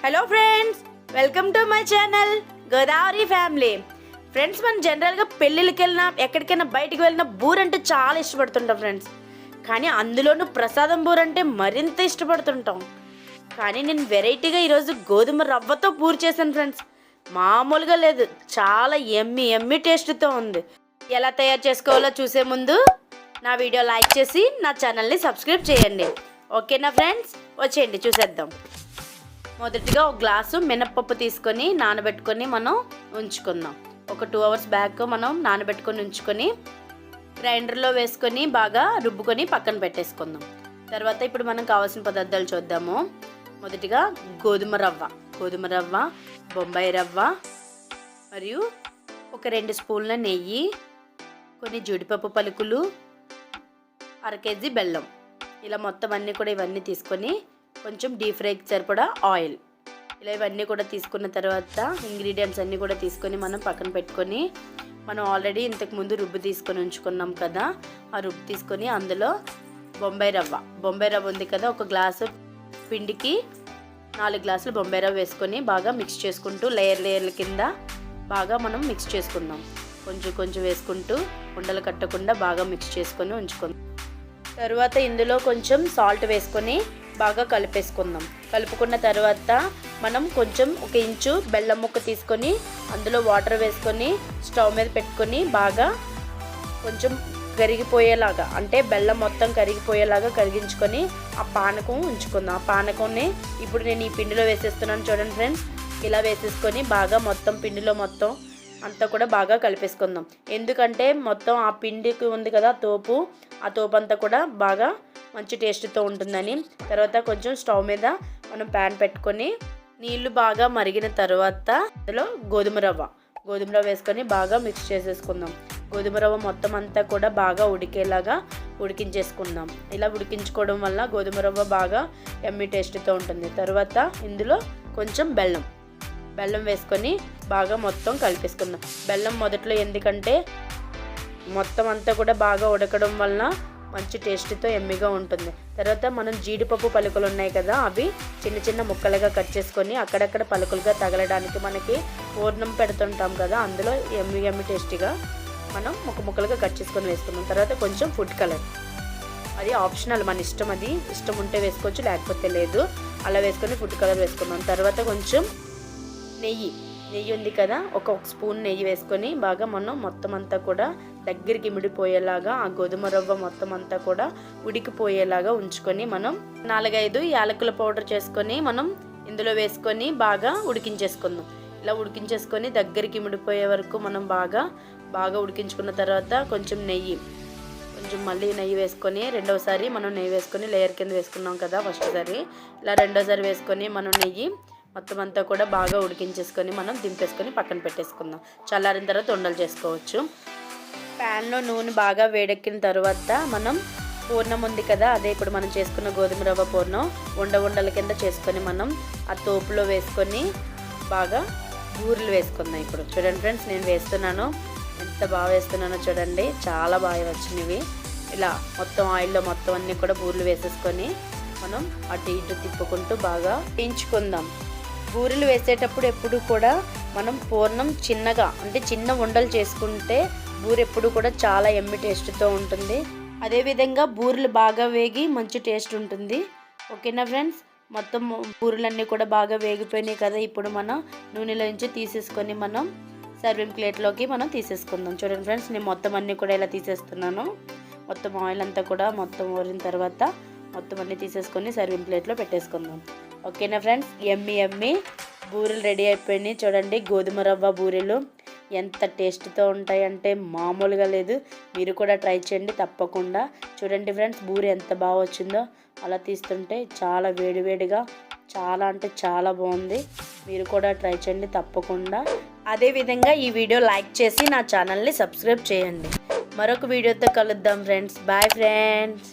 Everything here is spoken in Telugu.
Hello friends, welcome to my channel Godavari family. Friends, మనం జనరల్గా పెళ్ళిళ్ళకి వెళ్ళినా ఎక్కడికైనా బయటికి వెళ్ళినా బూర అంటే చాలా ఇష్టపడుతుంటాం ఫ్రెండ్స్. కానీ అందులోనూ ప్రసాదం బూర అంటే మరింత ఇష్టపడుతుంటాం. కానీ నేను వెరైటీగా ఈరోజు గోధుమ రవ్వతో బూర చేశాను ఫ్రెండ్స్. మామూలుగా లేదు, చాలా ఎమ్మి టేస్ట్తో ఉంది. ఎలా తయారు చేసుకోవాలో చూసే ముందు నా వీడియో లైక్ చేసి నా ఛానల్ని సబ్స్క్రైబ్ చేయండి. ఓకేనా ఫ్రెండ్స్, వచ్చేయండి చూసేద్దాం. మొదటిగా ఒక గ్లాసు మినప్పప్పు తీసుకొని నానబెట్టుకొని మనం ఉంచుకుందాం. ఒక 2 hours బ్యాక్ మనం నానబెట్టుకొని ఉంచుకొని గ్రైండర్లో వేసుకొని బాగా రుబ్బుకొని పక్కన పెట్టేసుకుందాం. తర్వాత ఇప్పుడు మనం కావాల్సిన పదార్థాలు చూద్దాము. మొదటిగా గోధుమ రవ్వ, బొంబాయి రవ్వ, మరియు ఒక 2 స్పూన్ల నెయ్యి, కొన్ని జీడిపప్పు పలుకులు, 1/2 kg బెల్లం. ఇలా మొత్తం అన్నీ కూడా ఇవన్నీ తీసుకొని కొంచెం డీప్ ఫ్రైకి సరిపడా ఆయిల్, ఇలా ఇవన్నీ కూడా తీసుకున్న తర్వాత ఇంగ్రీడియంట్స్ అన్నీ కూడా తీసుకొని మనం పక్కన పెట్టుకొని, మనం ఆల్రెడీ ఇంతకుముందు రుబ్బు తీసుకొని ఉంచుకున్నాం కదా, ఆ రుబ్బు తీసుకొని అందులో బొంబాయి రవ్వ ఉంది కదా, ఒక గ్లాసు పిండికి 4 గ్లాసులు బొంబాయి రవ్వ వేసుకొని బాగా మిక్స్ చేసుకుంటూ లేయర్ల కింద బాగా మనం మిక్స్ చేసుకుందాం. కొంచెం వేసుకుంటూ ఉండలు కట్టకుండా బాగా మిక్స్ చేసుకొని ఉంచుకుందాం. తర్వాత ఇందులో కొంచెం సాల్ట్ వేసుకొని బాగా కలిపేసుకుందాం. కలుపుకున్న తర్వాత మనం కొంచెం 1 ఇంచు బెల్లం ముక్క తీసుకొని అందులో వాటర్ వేసుకొని స్టవ్ మీద పెట్టుకొని బాగా కొంచెం కరిగిపోయేలాగా, అంటే బెల్లం మొత్తం కరిగిపోయేలాగా కరిగించుకొని ఆ పానకం ఉంచుకుందాం. ఆ పానకంని ఇప్పుడు నేను ఈ పిండిలో వేసేస్తున్నాను చూడండి ఫ్రెండ్స్. ఇలా వేసేసుకొని బాగా మొత్తం పిండిలో మొత్తం అంతా కూడా బాగా కలిపేసుకుందాం. ఎందుకంటే మొత్తం ఆ పిండికి ఉంది కదా ఆ తోపు అంతా కూడా బాగా మంచి టేస్ట్తో ఉంటుందని. తర్వాత కొంచెం స్టవ్ మీద మనం ప్యాన్ పెట్టుకొని నీళ్లు బాగా మరిగిన తర్వాత అందులో గోధుమ రవ్వ వేసుకొని బాగా మిక్స్ చేసేసుకుందాం. గోధుమ రవ్వ మొత్తం అంతా కూడా బాగా ఉడికేలాగా ఉడికించేసుకుందాం. ఇలా ఉడికించుకోవడం వల్ల గోధుమ రవ్వ బాగా ఎమ్మి టేస్ట్తో ఉంటుంది. తర్వాత ఇందులో కొంచెం బెల్లం వేసుకొని బాగా మొత్తం కలిపేసుకుందాం. బెల్లం మొదట్లో ఎందుకంటే మొత్తం అంతా కూడా బాగా ఉడకడం వలన మంచి టేస్ట్తో ఎమ్మిగా ఉంటుంది. తర్వాత మనం జీడిపప్పు పలుకులు ఉన్నాయి కదా, అవి చిన్న ముక్కలుగా కట్ చేసుకొని అక్కడక్కడ పలుకులుగా తగలడానికి మనకి పూర్ణం పెడుతుంటాం కదా, అందులో ఎమ్మి టేస్టీగా మనం ముక్కలుగా కట్ చేసుకొని వేసుకున్నాం. తర్వాత కొంచెం ఫుడ్ కలర్, అది ఆప్షనల్, మన ఇష్టం, అది ఇష్టం ఉంటే వేసుకోవచ్చు, లేకపోతే లేదు. అలా వేసుకొని ఫుడ్ కలర్ వేసుకున్నాం. తర్వాత కొంచెం నెయ్యి ఉంది కదా, ఒక స్పూన్ నెయ్యి వేసుకొని బాగా మనం మొత్తం అంతా కూడా దగ్గరికి ఇమిడిపోయేలాగా, ఆ గోధుమ రవ్వ మొత్తం అంతా కూడా ఉడికిపోయేలాగా ఉంచుకొని మనం 4-5 యాలకుల పౌడర్ చేసుకొని మనం ఇందులో వేసుకొని బాగా ఉడికించేసుకుందాం. ఇలా ఉడికించేసుకొని దగ్గరికి ఇమిడిపోయే వరకు మనం బాగా ఉడికించుకున్న తర్వాత కొంచెం మళ్ళీ నెయ్యి వేసుకొని రెండోసారి మనం నెయ్యి వేసుకొని లేయర్ కింద వేసుకున్నాం కదా ఫస్ట్ సారి, ఇలా రెండోసారి వేసుకొని మనం నెయ్యి మొత్తం అంతా కూడా బాగా ఉడికించేసుకొని మనం దింపేసుకొని పక్కన పెట్టేసుకుందాం. చల్లారిన తర్వాత ఉండలు చేసుకోవచ్చు. ప్యాన్లో నూనె బాగా వేడెక్కిన తర్వాత మనం పూర్ణం ఉంది కదా, అదే ఇప్పుడు మనం చేసుకున్న గోధుమ రవ్వ పూర్ణం ఉండల కింద చేసుకొని మనం ఆ తోపులో వేసుకొని బాగా బూరెలు వేసుకుందాం. ఇప్పుడు చూడండి ఫ్రెండ్స్, నేను వేస్తున్నాను, ఎంత బాగా వేస్తున్నానో చూడండి, చాలా బాగా వచ్చినవి. ఇలా మొత్తం ఆయిల్లో మొత్తం అన్నీ కూడా బూరెలు వేసేసుకొని మనం అటు ఇటు తిప్పుకుంటూ బాగా వేయించుకుందాం. బూరెలు వేసేటప్పుడు ఎప్పుడు కూడా మనం పూర్ణం చిన్నగా, అంటే చిన్న ఉండలు చేసుకుంటే బూరె ఎప్పుడు కూడా చాలా ఎమ్మి టేస్ట్తో ఉంటుంది. అదేవిధంగా బూరెలు బాగా వేగి మంచి టేస్ట్ ఉంటుంది. ఓకేనా ఫ్రెండ్స్, మొత్తం బూరెలన్నీ కూడా బాగా వేగిపోయినాయి కదా, ఇప్పుడు మనం నూనెలో నుంచి తీసేసుకొని మనం సర్వింగ్ ప్లేట్లోకి మనం తీసేసుకుందాం. చూడండి ఫ్రెండ్స్, నేను మొత్తం అన్నీ కూడా ఇలా తీసేస్తున్నాను. మొత్తం ఆయిల్ అంతా కూడా మొత్తం ఊరిన తర్వాత మొత్తం అన్నీ తీసేసుకొని సర్వింగ్ ప్లేట్లో పెట్టేసుకుందాం. ఓకేనా ఫ్రెండ్స్, ఎమ్మి బూరెలు రెడీ అయిపోయినాయి. చూడండి, గోధుమ రవ్వ బూరెలు ఎంత టేస్ట్తో ఉంటాయంటే మామూలుగా లేదు. మీరు కూడా ట్రై చేయండి తప్పకుండా. చూడండి ఫ్రెండ్స్, బూరె ఎంత బాగా వచ్చిందో, అలా తీస్తుంటే చాలా వేడివేడిగా, చాలా అంటే చాలా బాగుంది. మీరు కూడా ట్రై చేయండి తప్పకుండా. అదేవిధంగా ఈ వీడియో లైక్ చేసి నా ఛానల్ని సబ్స్క్రైబ్ చేయండి. మరొక వీడియోతో కలుద్దాం ఫ్రెండ్స్. Bye friends.